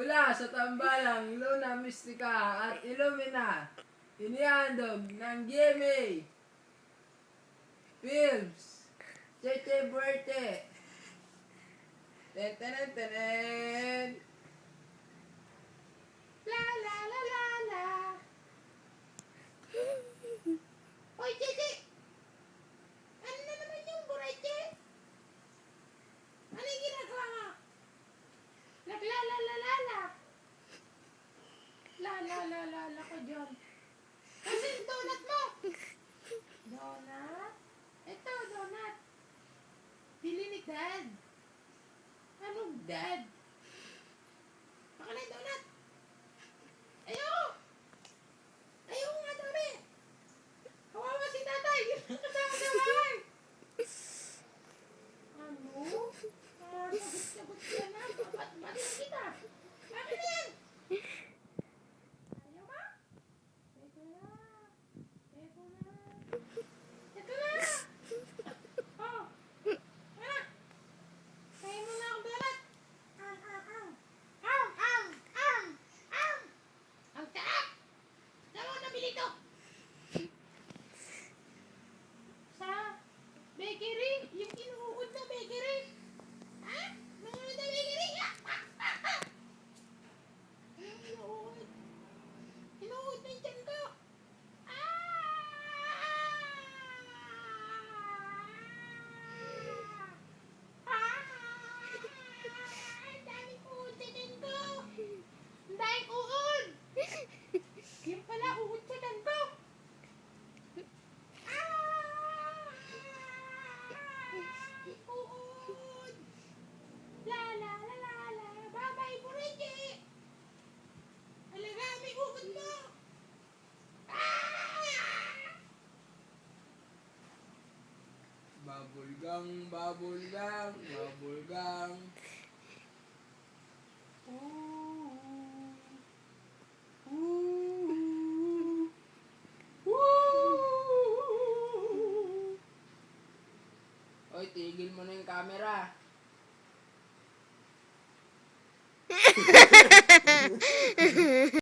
Mula sa tambalang Luna Mystica at Illumina, inihandog ng GMA Films, Cheche Buerte. Tenen. La la la la la. Hoy, Cheche! Ano na naman yung Buerte? Ano yung ginagawa mo? Naglalalala. La ko dyan. Kasi yung donut mo. Donut? Ito, donut. Bili ni Dad. Anong Dad? Baka na yung donut. Ayoko. Ayoko nga dami. Kawawa si tatay. Kasama sa bahay. Ano? Sagot ka na. Ba't kita? Akin na yan. Ayaw ba? Ito na. Oh. Wala. Kain mo na akong donut. Ang taap. Saan mo nabili to? Sa bakery? Yung inuukod na bakery? Ha? Nangunod na bakery? Inuukod. Inuukod na yung tiyan ko. Ang daming uod sa tiyan ko. Ang daming uod. Yung pala uod sa tiyan ko. Uod. La la la la la. Bye-bye, Bureje. Alaga, may uod mo. Babulgang. Oy, tigil mo na yung camera.